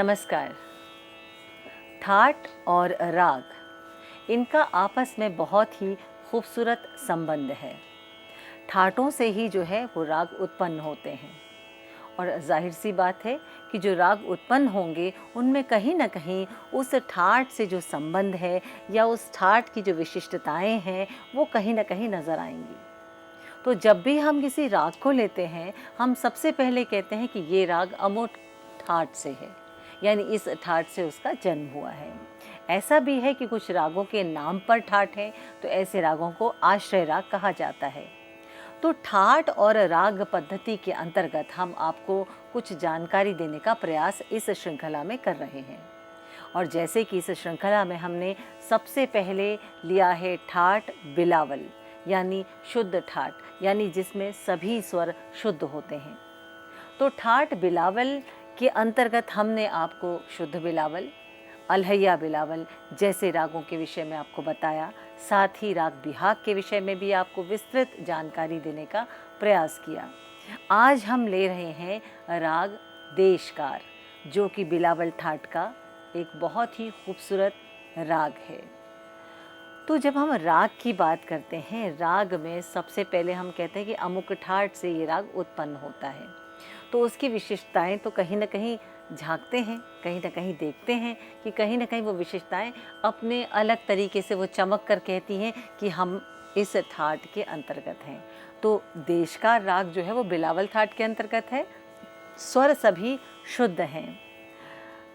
नमस्कार। ठाट और राग, इनका आपस में बहुत ही खूबसूरत संबंध है। ठाटों से ही जो है वो राग उत्पन्न होते हैं और जाहिर सी बात है कि जो राग उत्पन्न होंगे उनमें कहीं ना कहीं उस ठाट से जो संबंध है या उस ठाट की जो विशिष्टताएं हैं वो कहीं ना कहीं नज़र आएंगी। तो जब भी हम किसी राग को लेते हैं हम सबसे पहले कहते हैं कि ये राग अमुक ठाट से है, यानी इस ठाट से उसका जन्म हुआ है। ऐसा भी है कि कुछ रागों के नाम पर ठाट है, तो ऐसे रागों को आश्रय राग कहा जाता है। तो ठाट और राग पद्धति के अंतर्गत हम आपको कुछ जानकारी देने का प्रयास इस श्रृंखला में कर रहे हैं। और जैसे कि इस श्रृंखला में हमने सबसे पहले लिया है ठाट बिलावल, यानी शुद्ध ठाट, यानी जिसमें सभी स्वर शुद्ध होते हैं। तो ठाट बिलावल के अंतर्गत हमने आपको शुद्ध बिलावल, अलहैया बिलावल जैसे रागों के विषय में आपको बताया। साथ ही राग बिहाग के विषय में भी आपको विस्तृत जानकारी देने का प्रयास किया। आज हम ले रहे हैं राग देशकार, जो कि बिलावल ठाट का एक बहुत ही खूबसूरत राग है। तो जब हम राग की बात करते हैं, राग में सबसे पहले हम कहते हैं कि अमुक ठाट से ये राग उत्पन्न होता है। तो उसकी विशिष्टताएं तो कहीं ना कहीं झांकते हैं, कहीं ना कहीं देखते हैं कि कहीं ना कहीं वो विशेषताएं अपने अलग तरीके से वो चमक कर कहती हैं कि हम इस ठाट के अंतर्गत हैं। तो देशकार राग जो है वो बिलावल ठाट के अंतर्गत है। स्वर सभी शुद्ध हैं,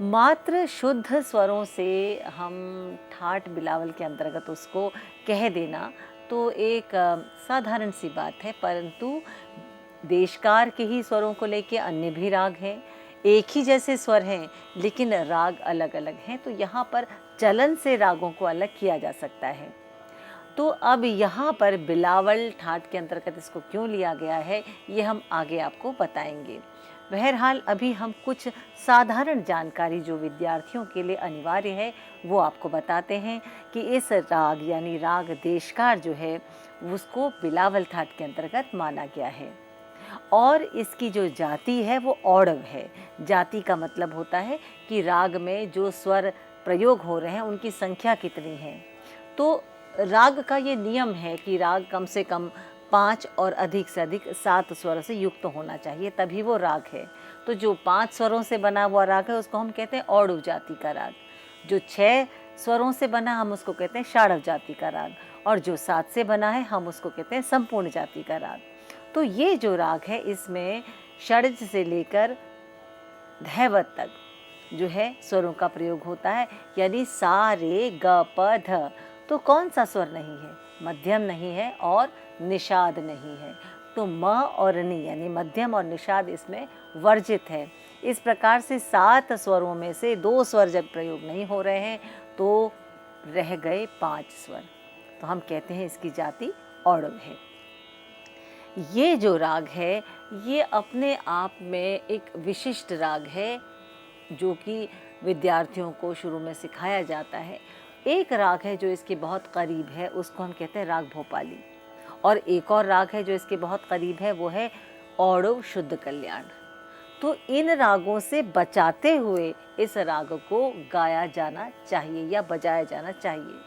मात्र शुद्ध स्वरों से हम ठाट बिलावल के अंतर्गत उसको कह देना तो एक साधारण सी बात है, परंतु देशकार के ही स्वरों को लेके अन्य भी राग हैं। एक ही जैसे स्वर हैं लेकिन राग अलग अलग हैं, तो यहाँ पर चलन से रागों को अलग किया जा सकता है। तो अब यहाँ पर बिलावल ठाट के अंतर्गत इसको क्यों लिया गया है ये हम आगे आपको बताएंगे। बहरहाल अभी हम कुछ साधारण जानकारी जो विद्यार्थियों के लिए अनिवार्य है वो आपको बताते हैं कि इस राग यानी राग देशकार जो है उसको बिलावल ठाट के अंतर्गत माना गया है। और इसकी जो जाति है वो औडव है। जाति का मतलब होता है कि राग में जो स्वर प्रयोग हो रहे हैं उनकी संख्या कितनी है। तो राग का ये नियम है कि राग कम से कम 5 और अधिक से अधिक 7 स्वरों से युक्त होना चाहिए, तभी वो राग है। तो जो 5 स्वरों से बना हुआ राग है उसको हम कहते हैं औडव जाति का राग। जो 6 स्वरों से बना हम उसको कहते हैं षाडव जाति का राग, और जो 7 से बना है हम उसको कहते हैं संपूर्ण जाति का राग। तो ये जो राग है इसमें षड्ज से लेकर धैवत तक जो है स्वरों का प्रयोग होता है, यानी सा रे ग प ध। तो कौन सा स्वर नहीं है? मध्यम नहीं है और निषाद नहीं है। तो म और नि यानी मध्यम और निषाद इसमें वर्जित है। इस प्रकार से 7 स्वरों में से 2 स्वर जब प्रयोग नहीं हो रहे हैं तो रह गए 5 स्वर, तो हम कहते हैं इसकी जाति औडव है। ये जो राग है ये अपने आप में एक विशिष्ट राग है जो कि विद्यार्थियों को शुरू में सिखाया जाता है। एक राग है जो इसके बहुत करीब है, उसको हम कहते हैं राग भोपाली, और एक और राग है जो इसके बहुत करीब है वो है औडव शुद्ध कल्याण। तो इन रागों से बचाते हुए इस राग को गाया जाना चाहिए या बजाया जाना चाहिए।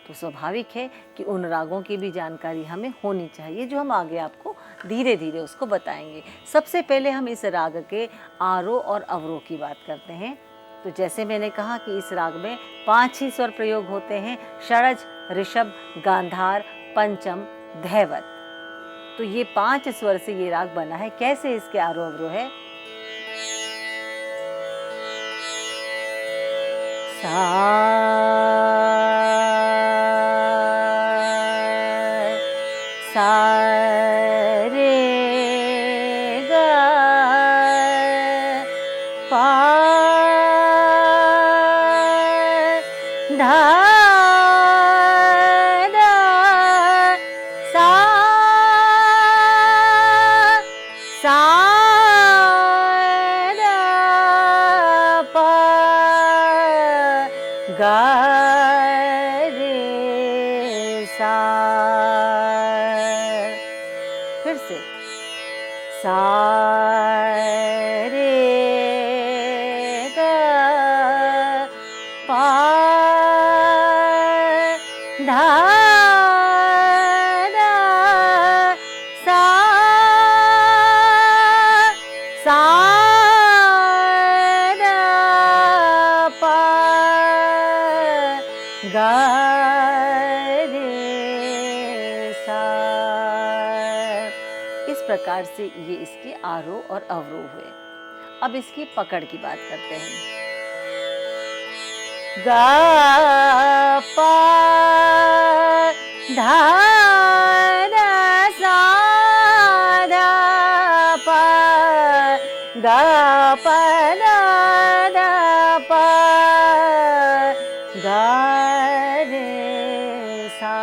तो स्वाभाविक है कि उन रागों की भी जानकारी हमें होनी चाहिए जो हम आगे आपको धीरे धीरे उसको बताएंगे। सबसे पहले हम इस राग के आरोह और अवरोह की बात करते हैं। तो जैसे मैंने कहा कि इस राग में 5 ही स्वर प्रयोग होते हैं, षडज, ऋषभ, गांधार, पंचम, धैवत। तो ये 5 स्वर से ये राग बना है। कैसे इसके आरोह अवरोह है? सा रे ग पा धा दा सा दा पा गा रे सा। फिर से सा रे गा धा धा सा सा धा पा गा रे सा। इस प्रकार से ये इसके आरोह और अवरोह हुए। अब इसकी पकड़ की बात करते हैं। गा पा धा धा सा धा पा गा पा धा धा पा गा रे सा।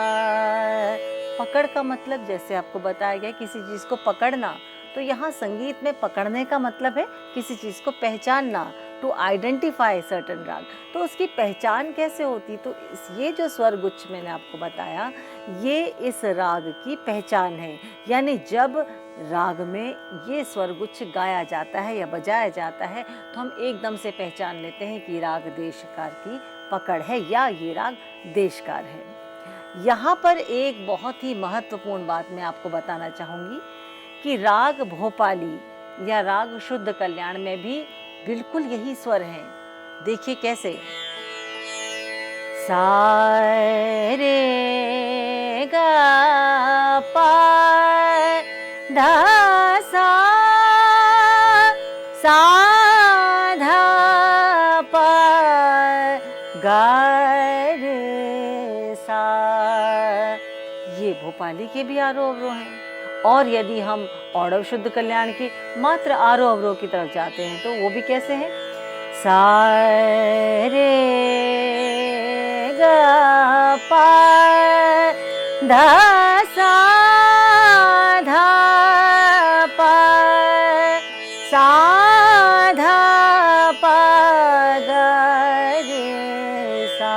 पकड़ का मतलब जैसे आपको बताया गया, किसी चीज को पकड़ना, तो यहाँ संगीत में पकड़ने का मतलब है किसी चीज को पहचानना, टू आइडेंटिफाई सर्टन राग। तो उसकी पहचान कैसे होती? तो ये जो स्वर गुच्छ मैंने आपको बताया, ये इस राग की पहचान है। यानी जब राग में ये स्वर गुच्छ गाया जाता है या बजाया जाता है तो हम एकदम से पहचान लेते हैं कि राग देशकार की पकड़ है या ये राग देशकार है। यहाँ पर एक बहुत ही महत्वपूर्ण बात मैं आपको बताना चाहूँगी कि राग भोपाली या राग शुद्ध कल्याण में भी बिल्कुल यही स्वर हैं। देखिए कैसे, सा रे गा पा धा सा धा पा गा रे सा। ये भोपाली के भी आरोह अवरोह हैं। और यदि हम औडव शुद्ध कल्याण की मात्र आरोह अवरोह की तरफ जाते हैं तो वो भी कैसे हैं? सा रे गा पा धा सा धा पा सा धा पा गा रे सा।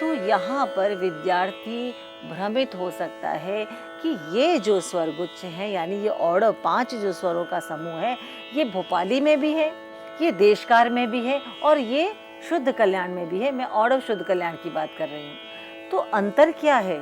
तो यहाँ पर विद्यार्थी भ्रमित हो सकता है कि ये जो स्वर गुच्छ हैं, यानी ये औडव 5 जो स्वरों का समूह है, ये भोपाली में भी है, ये देशकार में भी है और ये शुद्ध कल्याण में भी है। मैं औडव शुद्ध कल्याण की बात कर रही हूँ। तो अंतर क्या है?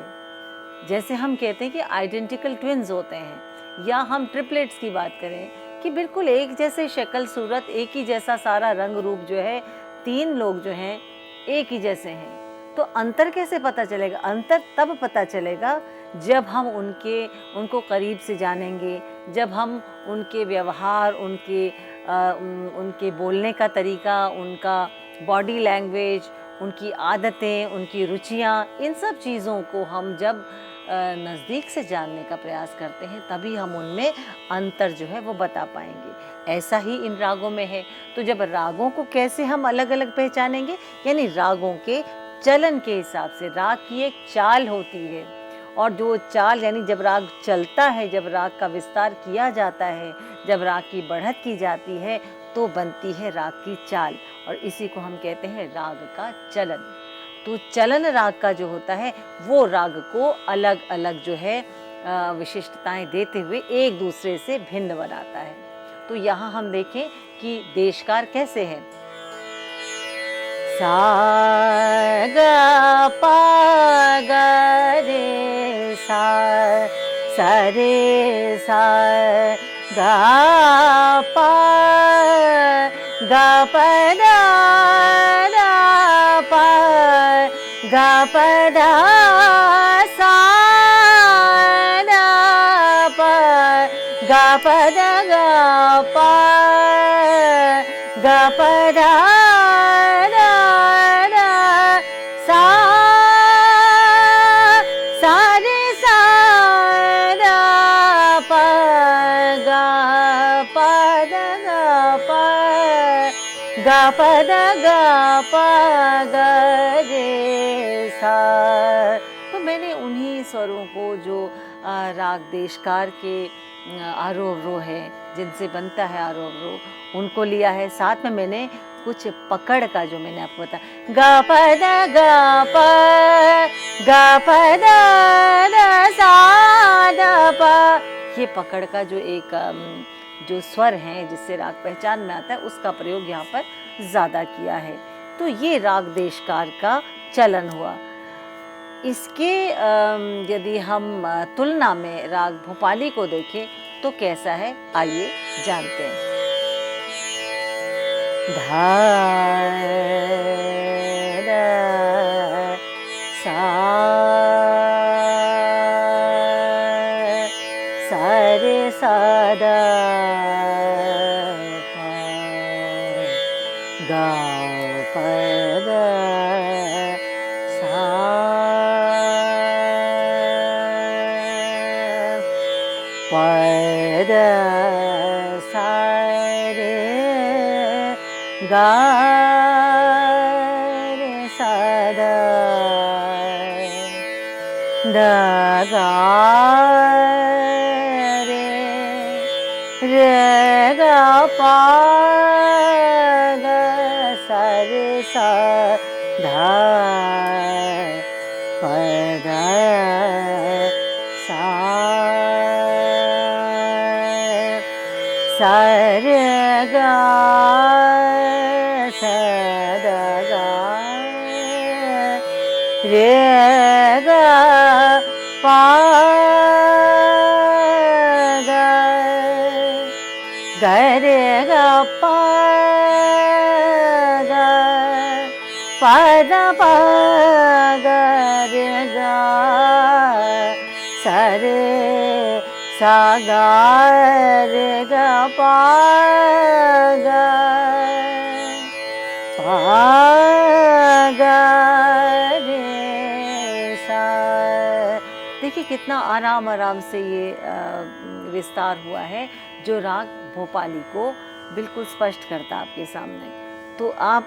जैसे हम कहते हैं कि आइडेंटिकल ट्विन्स होते हैं, या हम ट्रिपलेट्स की बात करें कि बिल्कुल एक जैसे शक्ल सूरत, एक ही जैसा सारा रंग रूप जो है, 3 लोग जो हैं एक ही जैसे हैं। तो अंतर कैसे पता चलेगा? अंतर तब पता चलेगा जब हम उनको करीब से जानेंगे, जब हम उनके व्यवहार, उनके बोलने का तरीका, उनका बॉडी लैंग्वेज, उनकी आदतें, उनकी रुचियाँ, इन सब चीज़ों को हम जब नज़दीक से जानने का प्रयास करते हैं तभी हम उनमें अंतर जो है वो बता पाएंगे। ऐसा ही इन रागों में है। तो जब रागों को कैसे हम अलग अलग पहचानेंगे? यानी रागों के चलन के हिसाब से। राग की एक चाल होती है और जो चाल, यानी जब राग चलता है, जब राग का विस्तार किया जाता है, जब राग की बढ़त की जाती है तो बनती है राग की चाल, और इसी को हम कहते हैं राग का चलन। तो चलन राग का जो होता है वो राग को अलग अलग जो है विशिष्टताएं देते हुए एक दूसरे से भिन्न बनाता है। तो यहाँ हम देखें कि देशकार कैसे है। सा गा पा गा रे सा रे सा गा पा गा पा दा पा गा पा दा सा दा पा गा पा दा गा पा गा पा दा गा पा दा गा पा गा रे सा। तो मैंने उन्हीं स्वरों को जो राग देशकार के आरोह अवरोह है, जिनसे बनता है आरोह अवरोह, उनको लिया है। साथ में मैंने कुछ पकड़ का जो मैंने आपको बताया, गा पा दा दा सा दा पा, ये पकड़ का जो एक जो स्वर हैं जिससे राग पहचान में आता है, उसका प्रयोग यहाँ पर ज़्यादा किया है। तो ये राग देशकार का चलन हुआ। इसके यदि हम तुलना में राग भोपाली को देखें तो कैसा है, आइए जानते हैं। धा रा सा सा रे सा दा पा गा प दा सा प दा सा रे गा रे सा दा दा गा रे गा पा गा सा रे सा धा प धा सा सा रे गा सा दा गा रे गा पा गा रे गा पा गा पा दा पा गा रे गा सा रे सा गा रे गा पा गा गा रे सा। देखिए कितना आराम आराम से ये विस्तार हुआ है जो राग भोपाली को बिल्कुल स्पष्ट करता आपके सामने। तो आप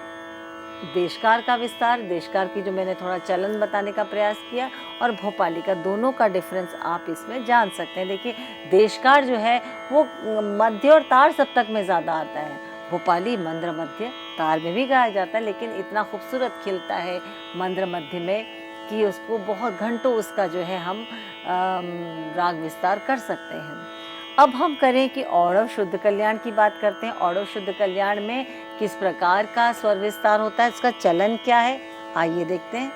देशकार का विस्तार, देशकार की जो मैंने थोड़ा चलन बताने का प्रयास किया, और भोपाली का, दोनों का डिफरेंस आप इसमें जान सकते हैं। देखिए देशकार जो है वो मध्य और तार सप्तक में ज़्यादा आता है, भोपाली मंद्र मध्य तार में भी गाया जाता है, लेकिन इतना खूबसूरत खिलता है मंद्र मध्य में कि उसको बहुत घंटों उसका जो है हम राग विस्तार कर सकते हैं। अब हम करें कि औड़व शुद्ध कल्याण की बात करते हैं। औड़व शुद्ध कल्याण में किस प्रकार का स्वर विस्तार होता है, उसका चलन क्या है, आइए देखते हैं।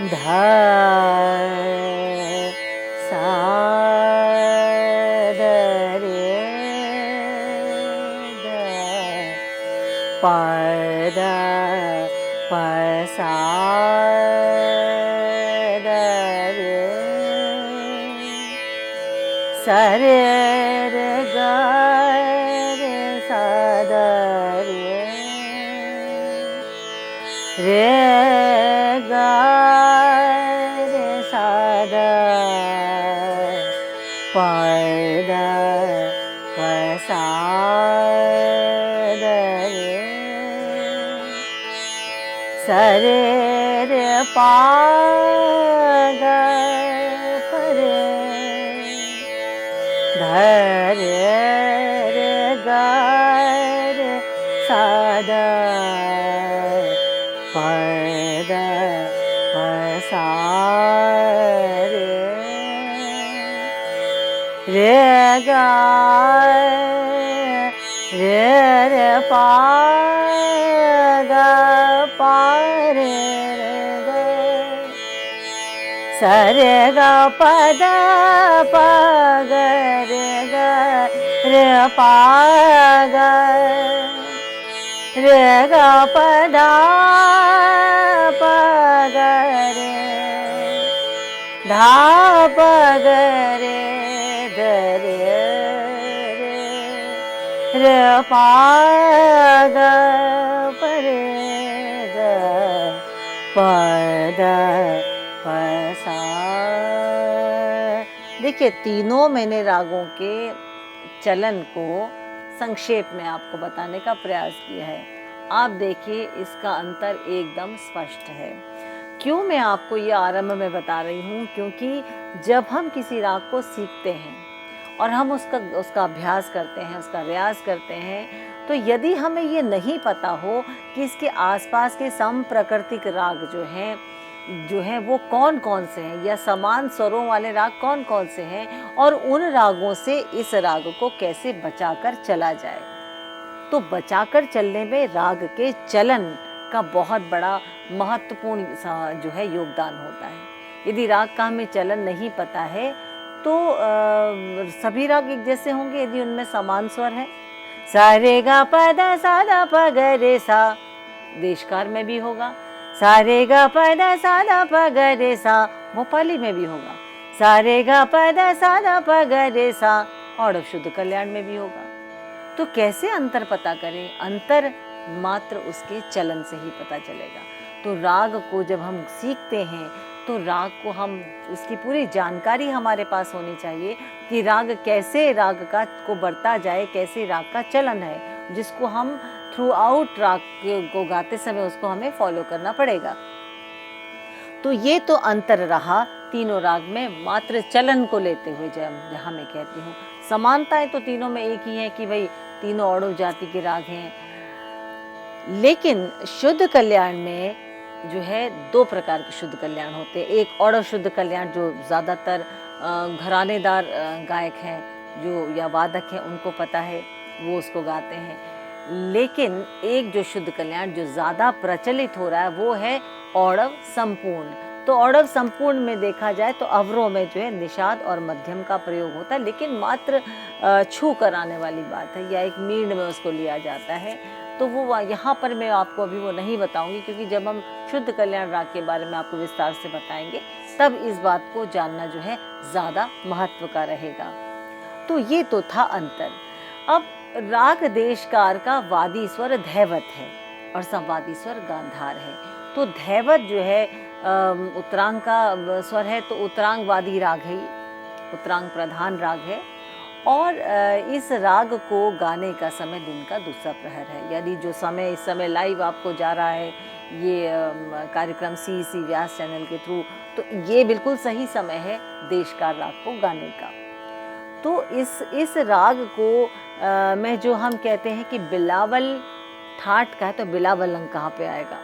धा सा द रे द पा द प सा द रे सा रे रे गा रे सा दा रे गा रे सा दा पा दा प सा दा रे सा रे रे पा गा प रे धा रे रे गा रे सा दा प दा प सा रे गा रे रे पा गा पा रे गा सा रे गा प दा प गा रे गा रे पा गा रे गा प दा प गा रे धा प गा रे ध रे रे पा गा प रे गा प दा प सा। देखिए तीनों मैंने रागों के चलन को संक्षेप में आपको बताने का प्रयास किया है। आप देखिए इसका अंतर एकदम स्पष्ट है। क्यों मैं आपको ये आरंभ में बता रही हूँ, क्योंकि जब हम किसी राग को सीखते हैं और हम उसका अभ्यास करते हैं, उसका रियाज करते हैं, तो यदि हमें ये नहीं पता हो कि इसके आसपास के सम प्राकृतिक राग जो हैं वो कौन कौन से हैं, या समान स्वरों वाले राग कौन कौन से हैं, और उन रागों से इस राग को कैसे बचाकर चला जाए, तो बचाकर चलने में राग के चलन का बहुत बड़ा महत्वपूर्ण जो है योगदान होता है। यदि राग का हमें चलन नहीं पता है तो सभी राग एक जैसे होंगे यदि उनमें समान स्वर है। सा रे गा प ध सा ध प ग रे सा, देशकार में भी होगा। सा रे गा प ध सा ध प ग रे सा, भोपाली में भी होगा। सा रे गा प ध सा ध प ग रे सा, औडव शुद्ध कल्याण में भी होगा। तो कैसे अंतर पता करें? अंतर मात्र उसके चलन से ही पता चलेगा। तो राग को जब हम सीखते हैं तो राग को हम उसकी पूरी जानकारी हमारे पास होनी चाहिए कि राग कैसे राग का को बरता जाए, कैसे राग का चलन है, जिसको हम थ्रू आउट राग को गाते समय उसको हमें फॉलो करना पड़ेगा। तो ये तो अंतर रहा तीनों राग में मात्र चलन को लेते हुए। जहाँ मैं कहती हूँ समानताएं तो तीनों में एक ही है कि भाई तीनों औडव जाति के राग हैं, लेकिन शुद्ध कल्याण में जो है दो प्रकार के शुद्ध कल्याण होते हैं। एक औडव शुद्ध कल्याण जो ज़्यादातर घरानेदार गायक हैं जो या वादक हैं उनको पता है, वो उसको गाते हैं। लेकिन एक जो शुद्ध कल्याण जो ज़्यादा प्रचलित हो रहा है वो है औडव संपूर्ण। तो औडव संपूर्ण में देखा जाए तो अवरों में जो है निषाद और मध्यम का प्रयोग होता है, लेकिन मात्र छू कर आने वाली बात है, या एक मीण में उसको लिया जाता है। तो वो यहाँ पर मैं आपको अभी वो नहीं बताऊंगी, क्योंकि जब हम शुद्ध कल्याण राग के बारे में आपको विस्तार से बताएंगे तब इस बात को जानना जो है ज़्यादा महत्व का रहेगा। तो ये तो था अंतर। अब राग देशकार का वादी स्वर धैवत है और संवादी स्वर गांधार है। तो धैवत जो है उत्तरांग का स्वर है, तो उत्तरांग वादी राग है, उत्तरांग प्रधान राग है। और इस राग को गाने का समय दिन का दूसरा प्रहर है। यदि जो समय इस समय लाइव आपको जा रहा है ये कार्यक्रम CEC व्यास चैनल के थ्रू, तो ये बिल्कुल सही समय है देशकार राग को गाने का। तो इस राग को में जो हम कहते हैं कि बिलावल ठाट का है, तो बिलावल अंग कहाँ पे आएगा?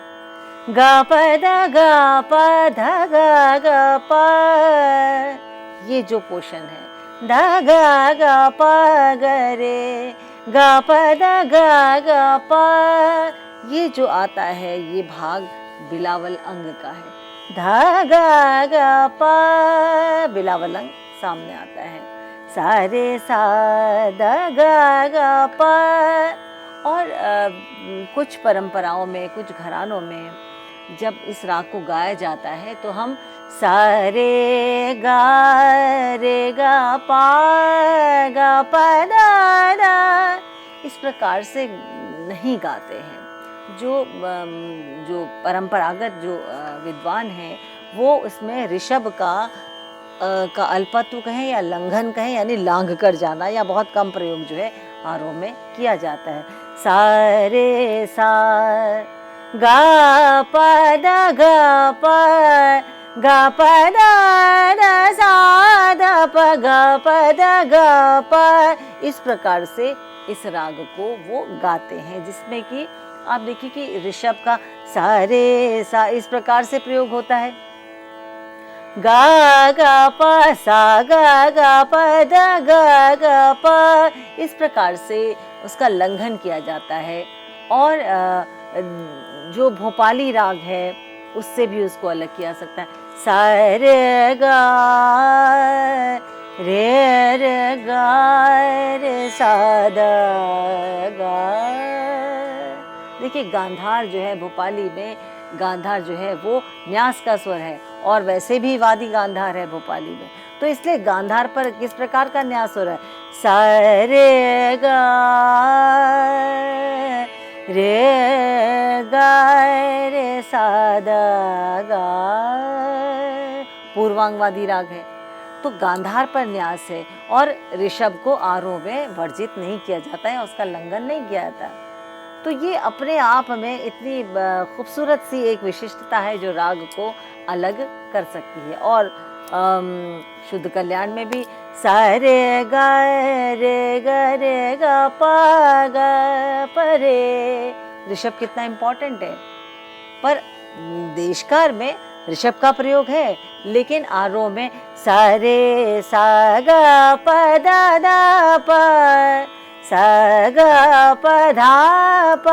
गा प ध गा प ध गा गा प, ये जो पोर्शन है ध गा गा प ग रे गा प ध गा गा प, ये जो आता है ये भाग बिलावल अंग का है। ध गा गा प, बिलावल अंग सामने आता है। सा रे सा ध गा गा प। और कुछ परंपराओं में, कुछ घरानों में जब इस राग को गाया जाता है तो हम सा रे गा पा दा दा इस प्रकार से नहीं गाते हैं। जो परंपरागत जो विद्वान हैं वो उसमें ऋषभ का अल्पत्व कहें या लंघन कहें, यानी लांघ कर जाना, या बहुत कम प्रयोग जो है आरोह में किया जाता है। सा रे सा गा प द गा प गा प द सा द प गा प द गा प, इस प्रकार से इस राग को वो गाते हैं, जिसमें कि आप देखिए कि ऋषभ का सा रे सा इस प्रकार से प्रयोग होता है। गा गा प सा गा प द गा प, इस प्रकार से उसका लंघन किया जाता है। और जो भोपाली राग है उससे भी उसको अलग किया सकता है। सा रे गा रे सा द गा। देखिए गांधार जो है भोपाली में, गांधार जो है वो न्यास का स्वर है, और वैसे भी वादी गांधार है भोपाली में, तो इसलिए गांधार पर किस प्रकार का न्यास हो रहा है? सा रे गा रे सा द गा, पूर्वांगवादी राग है तो गांधार पर न्यास है, और ऋषभ को आरोह में वर्जित नहीं किया जाता है, उसका लंघन नहीं किया जाता। तो ये अपने आप में इतनी खूबसूरत सी एक विशिष्टता है जो राग को अलग कर सकती है। और शुद्ध कल्याण में भी सा रे गा प रे, ऋषभ कितना इम्पोर्टेंट है। पर देशकार में ऋषभ का प्रयोग है, लेकिन आरोह में सा रे सा गा प दा दा प, सा ग प धा प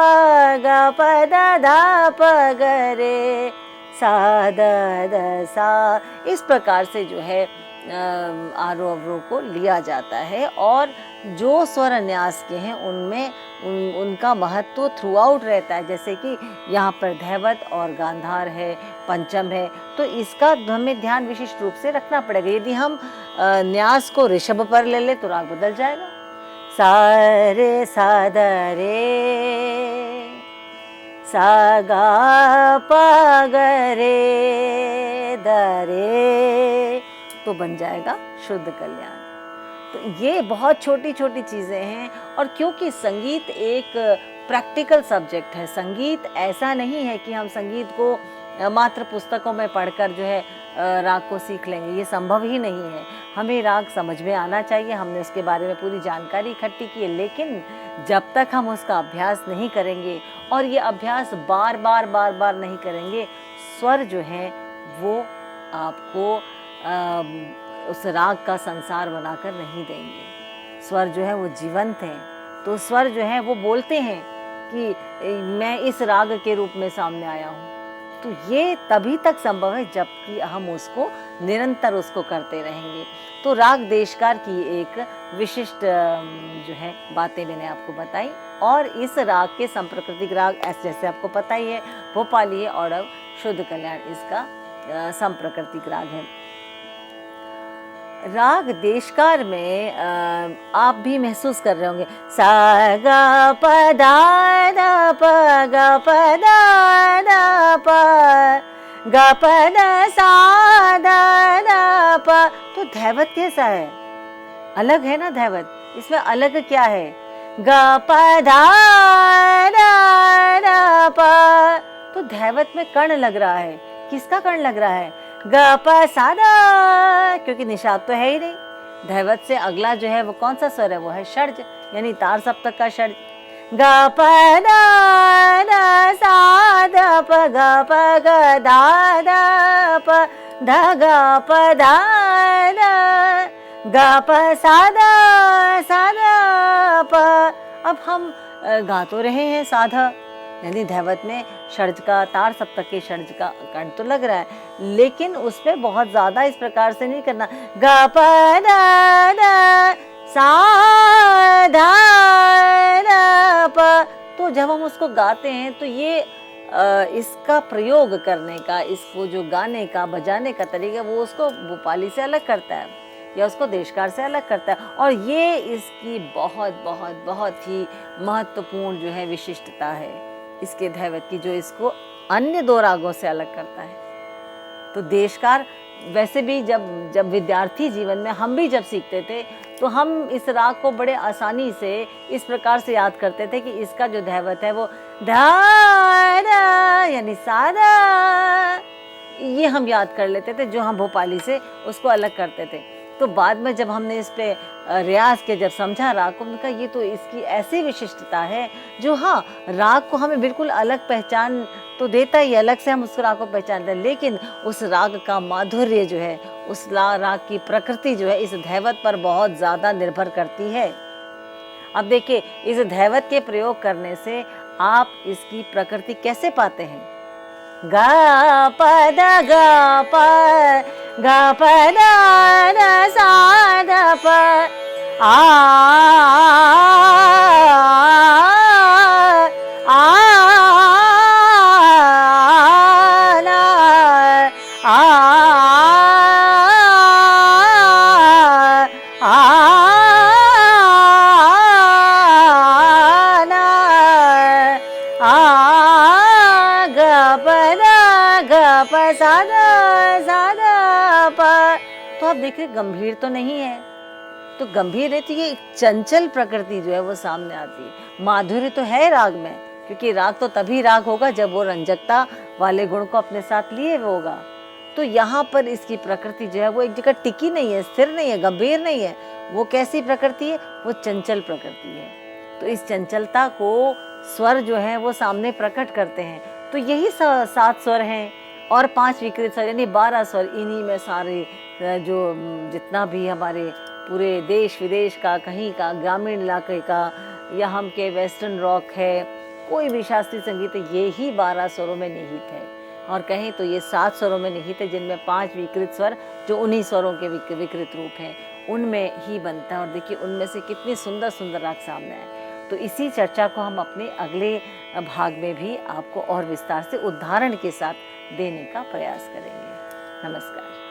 ग प द धा प ग रे सा द द सा। इस प्रकार से जो है आरोह अवरोह को लिया जाता है और जो स्वर न्यास के हैं उनमें उनका महत्व थ्रू आउट रहता है। जैसे कि यहाँ पर धैवत और गांधार है, पंचम है, तो इसका हमें ध्यान विशिष्ट रूप से रखना पड़ेगा। यदि हम न्यास को ऋषभ पर ले ले तो राग बदल जाएगा। सा रे सा द रे सा गा प ग रे द रे, तो बन जाएगा शुद्ध कल्याण। तो ये बहुत छोटी छोटी चीज़ें हैं। और क्योंकि संगीत एक प्रैक्टिकल सब्जेक्ट है, संगीत ऐसा नहीं है कि हम संगीत को मात्र पुस्तकों में पढ़कर जो है राग को सीख लेंगे, ये संभव ही नहीं है। हमें राग समझ में आना चाहिए, हमने उसके बारे में पूरी जानकारी इकट्ठी की है, लेकिन जब तक हम उसका अभ्यास नहीं करेंगे और ये अभ्यास बार बार नहीं करेंगे, स्वर जो है वो आपको उस राग का संसार बनाकर नहीं देंगे। स्वर जो है वो जीवंत हैं, तो स्वर जो है वो बोलते हैं कि मैं इस राग के रूप में सामने आया हूँ। तो ये तभी तक संभव है जबकि हम उसको निरंतर उसको करते रहेंगे। तो राग देशकार की एक विशिष्ट जो है बातें मैंने आपको बताई। और इस राग के संप्रकृतिक राग जैसे आपको पता ही है, भोपाली है, औडव, शुद्ध कल्याण इसका संप्रकृतिक राग है। राग देशकार में आप भी महसूस कर रहे होंगे, सा गा प धा धा प गा प धा धा प गा प ध सा धा धा प। तो धैवत कैसा है? अलग है ना धैवत, इसमें अलग क्या है? गा प धा धा धा प। तो धैवत में कर्ण लग रहा है। किसका कर्ण लग रहा है? ग प सा धा, क्योंकि निषाद तो है ही नहीं। धैवत से अगला जो है वो कौन सा स्वर है? वो है षड्ज, यानी तार सप्तक का षड्ज। ग प धा धा सा धा प ग प ग धा धा प ध ग प धा धा ग प सा धा प। अब हम गा तो रहे हैं साधा, यानी धैवत में षड्ज का, तार सप्तक के षड्ज का कर्ण तो लग रहा है, लेकिन उस पर बहुत ज्यादा इस प्रकार से नहीं करना। ग प ध ध सा धा प। तो जब हम उसको गाते हैं तो ये इसका प्रयोग करने का, इसको जो गाने का, बजाने का तरीका, वो उसको भोपाली से अलग करता है या उसको देशकार से अलग करता है। और ये इसकी बहुत बहुत बहुत ही महत्वपूर्ण जो है विशिष्टता है इसके धैवत की, जो इसको अन्य दो रागों से अलग करता है। तो देशकार वैसे भी जब विद्यार्थी जीवन में हम भी जब सीखते थे तो हम इस राग को बड़े आसानी से इस प्रकार से याद करते थे कि इसका जो धैवत है वो धा धा यानी साधा, ये हम याद कर लेते थे, जो हम भोपाली से उसको अलग करते थे। तो बाद में जब हमने इस पे रियाज के जब समझा राग को, उनका ये तो इसकी ऐसी विशिष्टता है जो हाँ राग को हमें बिल्कुल अलग पहचान तो देता ही, अलग से हम उस राग को पहचानते हैं, लेकिन उस राग का माधुर्य जो है, उस राग की प्रकृति जो है इस धैवत पर बहुत ज़्यादा निर्भर करती है। अब देखिए, इस धैवत के प्रयोग करने से आप इसकी प्रकृति कैसे पाते हैं? गा प द गा प गा प द ध सा ध प आ तो आप देख रहे गंभीर तो नहीं है, तो गंभीर है तो ये चंचल प्रकृति जो है वो सामने आती है। माधुर्य तो है राग में, क्योंकि राग तो तभी राग होगा जब वो रंजकता वाले गुण को अपने साथ लिए हुए होगा। तो यहाँ पर इसकी प्रकृति जो है वो एक जगह टिकी नहीं है, स्थिर नहीं है, गंभीर नहीं है। वो कैसी प्रकृति है? वो चंचल प्रकृति है। तो इस चंचलता को स्वर जो है वो सामने प्रकट करते हैं। तो यही 7 स्वर हैं और 5 विकृत स्वर, यानी 12 स्वर। इन्हीं में सारे जो जितना भी हमारे पूरे देश विदेश का, कहीं का, ग्रामीण इलाके का, या हम के वेस्टर्न रॉक है, कोई भी शास्त्रीय संगीत है, ये ही 12 स्वरों में निहित है। और कहें तो ये 7 स्वरों में निहित है, जिनमें 5 विकृत स्वर जो उन्हीं स्वरों के विकृत रूप हैं, उनमें ही बनता है। और देखिए उनमें से कितनी सुंदर सुंदर राग सामने आए। तो इसी चर्चा को हम अपने अगले भाग में भी आपको और विस्तार से उदाहरण के साथ देने का प्रयास करेंगे। नमस्कार।